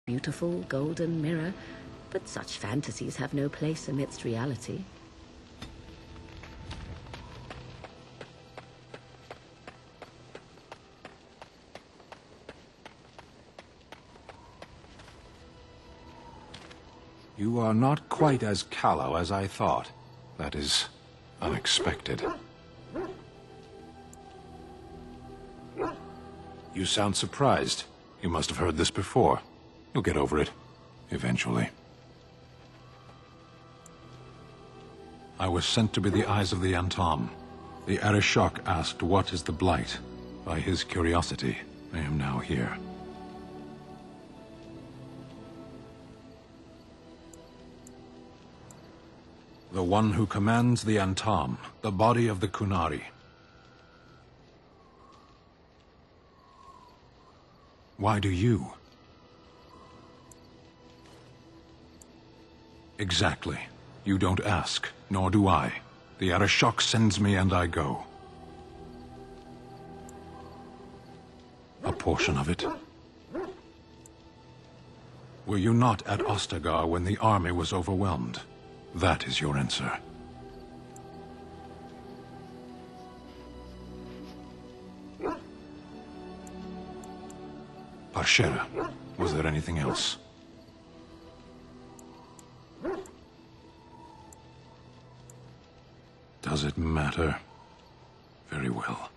beautiful golden mirror, but such fantasies have no place amidst reality. You are not quite as callow as I thought. That is unexpected. You sound surprised. You must have heard this before. You'll get over it, eventually. I was sent to be the eyes of the Antom. The Arishok asked, "What is the Blight?" By his curiosity, I am now here. The one who commands the Antom, the body of the Qunari. Why do you? Exactly. You don't ask, nor do I. The Arishok sends me and I go. A portion of it. Were you not at Ostagar when the army was overwhelmed? That is your answer. Parshera, was there anything else? Does it matter? Very well.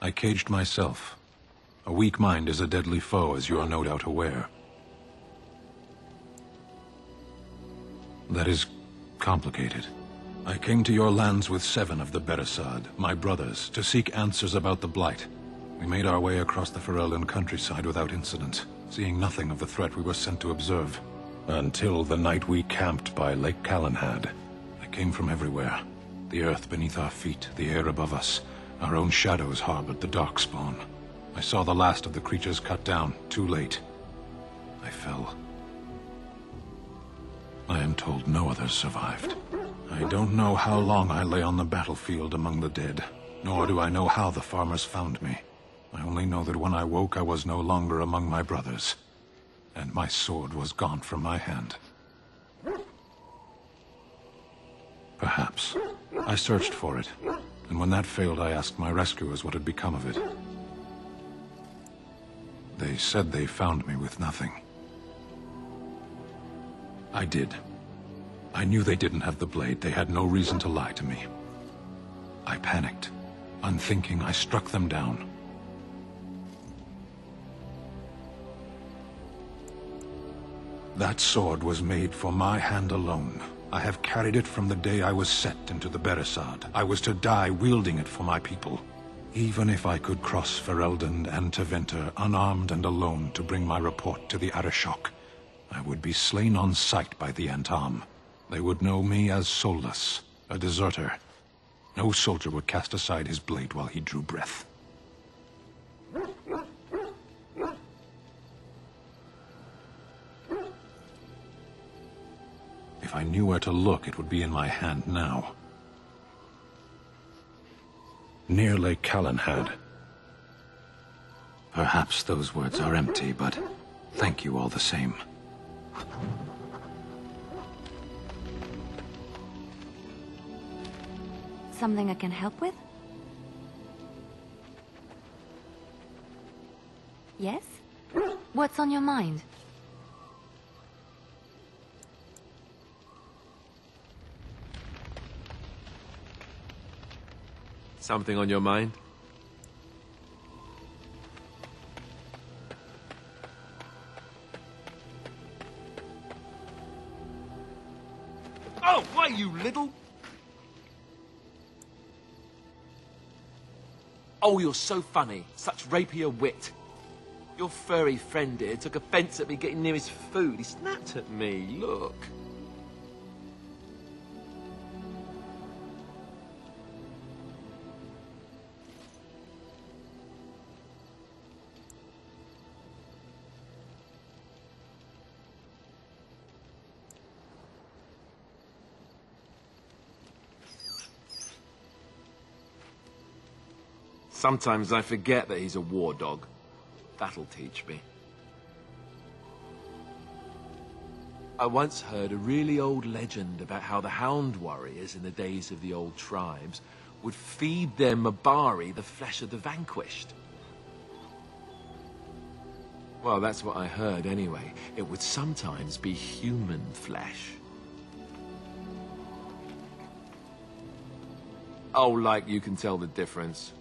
I caged myself. A weak mind is a deadly foe, as you are no doubt aware. That is complicated. I came to your lands with 7 of the Beresad, my brothers, to seek answers about the Blight. We made our way across the Ferelden countryside without incident, seeing nothing of the threat we were sent to observe. Until the night we camped by Lake Calenhad. They came from everywhere. The earth beneath our feet, the air above us. Our own shadows harbored the Darkspawn. I saw the last of the creatures cut down, too late. I fell. I am told no others survived. I don't know how long I lay on the battlefield among the dead, nor do I know how the farmers found me. I only know that when I woke, I was no longer among my brothers, and my sword was gone from my hand. Perhaps. I searched for it, and when that failed, I asked my rescuers what had become of it. They said they found me with nothing. I did. I knew they didn't have the blade. They had no reason to lie to me. I panicked. Unthinking, I struck them down. That sword was made for my hand alone. I have carried it from the day I was set into the Beresad. I was to die wielding it for my people. Even if I could cross Ferelden and Tevinter unarmed and alone to bring my report to the Arishok, I would be slain on sight by the Antom. They would know me as soulless, a deserter. No soldier would cast aside his blade while he drew breath. If I knew where to look, it would be in my hand now. Near Lake Calenhad. Perhaps those words are empty, but thank you all the same. Something I can help with? Yes? What's on your mind? Something on your mind? Oh, why, you little... Oh, you're so funny. Such rapier wit. Your furry friend here took offence at me getting near his food. He snapped at me. Look. Sometimes I forget that he's a war dog. That'll teach me. I once heard a really old legend about how the Hound warriors in the days of the old tribes would feed their Mabari the flesh of the vanquished. Well, that's what I heard anyway. It would sometimes be human flesh. Oh, like you can tell the difference.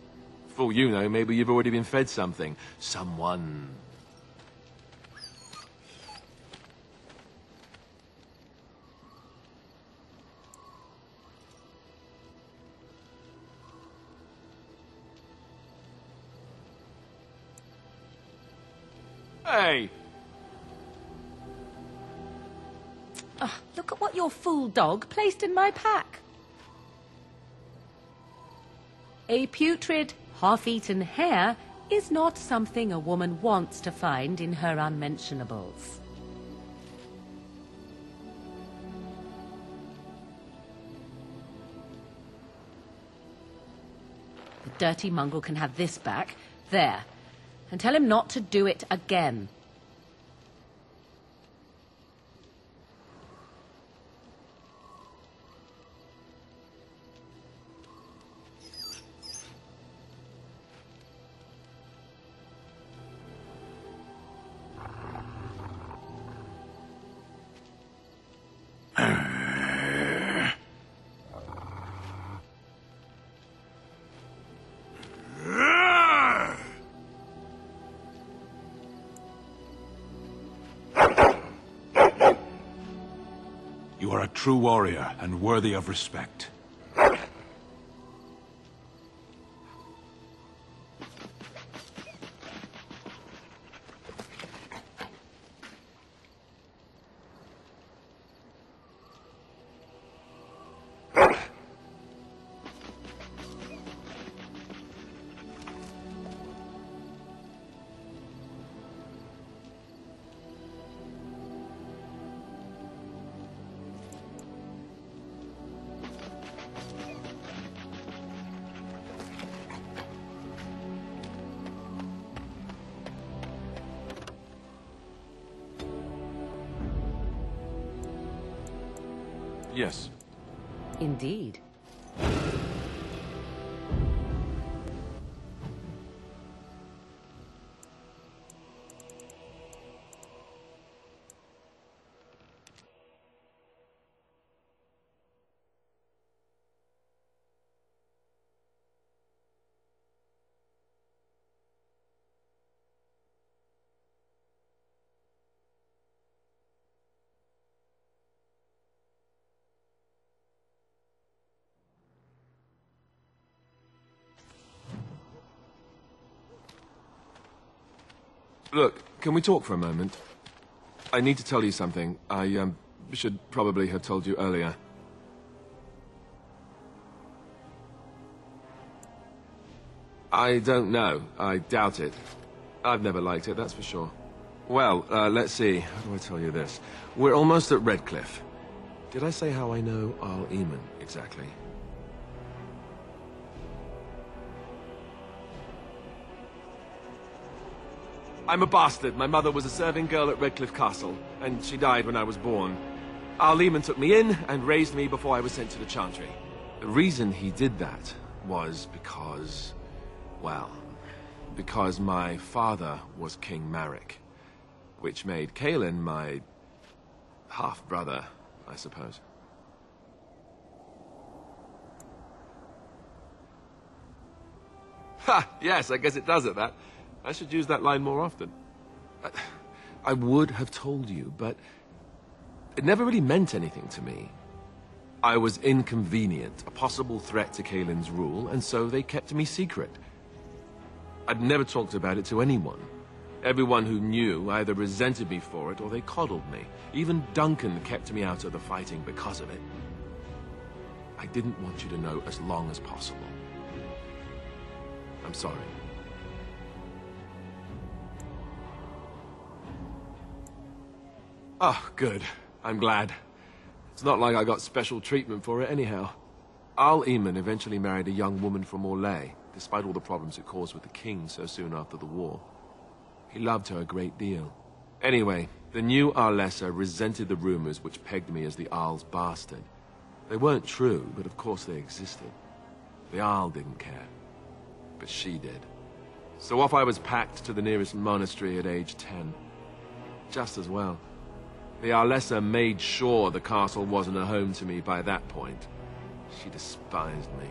For all you know, maybe you've already been fed something. Someone. Hey! Oh, look at what your fool dog placed in my pack. A putrid, half-eaten hare is not something a woman wants to find in her unmentionables. The dirty mongrel can have this back. There. And tell him not to do it again. You are a true warrior and worthy of respect. Yes. Indeed. Look, can we talk for a moment? I need to tell you something. I, should probably have told you earlier. I don't know. I doubt it. I've never liked it, that's for sure. Well, let's see. How do I tell you this? We're almost at Redcliffe. Did I say how I know Arl Eamon, exactly? I'm a bastard. My mother was a serving girl at Redcliffe Castle, and she died when I was born. Arl Eamon took me in and raised me before I was sent to the Chantry. The reason he did that was because, well, because my father was King Marek, which made Cailan my half-brother, I suppose. Ha! Yes, I guess it does at that. I should use that line more often. I would have told you, but it never really meant anything to me. I was inconvenient, a possible threat to Cailan's rule, and so they kept me secret. I'd never talked about it to anyone. Everyone who knew either resented me for it or they coddled me. Even Duncan kept me out of the fighting because of it. I didn't want you to know as long as possible. I'm sorry. Oh, good. I'm glad. It's not like I got special treatment for it anyhow. Arl Eamon eventually married a young woman from Orlais, despite all the problems it caused with the king so soon after the war. He loved her a great deal. Anyway, The new Arlessa resented the rumors which pegged me as the Arl's bastard. They weren't true, but of course they existed. The Arl didn't care, but she did. So off I was packed to the nearest monastery at age 10. Just as well. The Arlessa made sure the castle wasn't a home to me by that point. She despised me.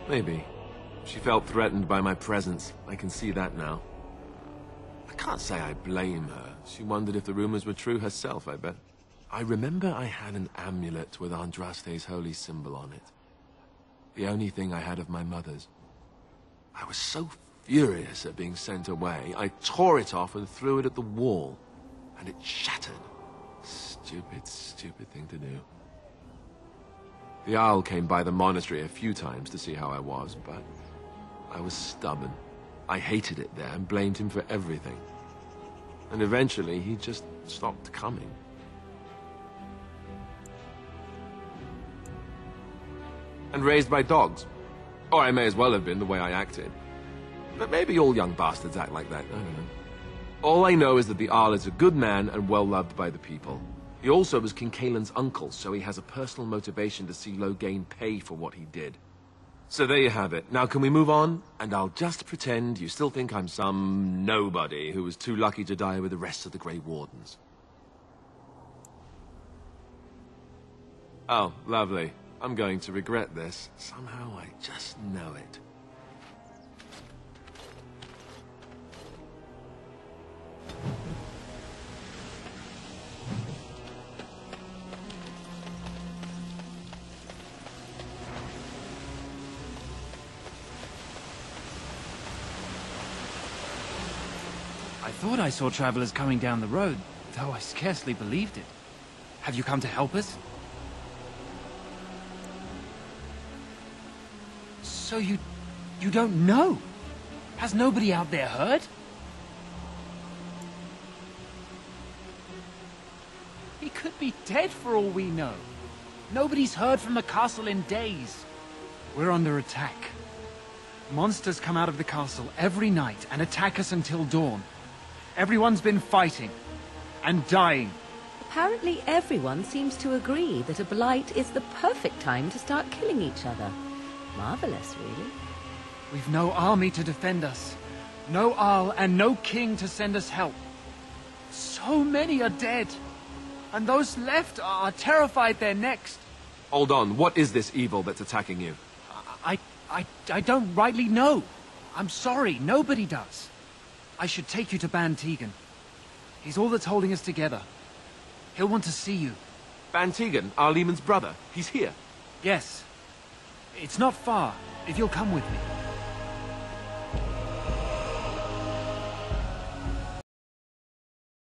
Maybe. She felt threatened by my presence. I can see that now. I can't say I blame her. She wondered if the rumors were true herself, I bet. I remember I had an amulet with Andraste's holy symbol on it. The only thing I had of my mother's. I was so furious at being sent away, I tore it off and threw it at the wall. And it shattered. Stupid, stupid thing to do. The Arl came by the monastery a few times to see how I was, but I was stubborn. I hated it there and blamed him for everything. And eventually, he just stopped coming. And raised by dogs. Or I may as well have been, the way I acted. But maybe all young bastards act like that, I don't know. All I know is that the Arl is a good man and well-loved by the people. He also was King Cailan's uncle, so he has a personal motivation to see Loghain pay for what he did. So there you have it. Now can we move on? And I'll just pretend you still think I'm some nobody who was too lucky to die with the rest of the Grey Wardens. Oh, lovely. I'm going to regret this. Somehow I just know it. I thought I saw travelers coming down the road, though I scarcely believed it. Have you come to help us? So you don't know? Has nobody out there heard? He could be dead for all we know. Nobody's heard from the castle in days. We're under attack. Monsters come out of the castle every night and attack us until dawn. Everyone's been fighting and dying. Apparently everyone seems to agree that a blight is the perfect time to start killing each other. Marvelous, really. We've no army to defend us. No Arl and no king to send us help. So many are dead. And those left are terrified they're next. Hold on, what is this evil that's attacking you? I don't rightly know. I'm sorry, nobody does. I should take you to Ban Tegan. He's all that's holding us together. He'll want to see you. Ban Tegan, Arlemon's brother. He's here. Yes. It's not far, if you'll come with me.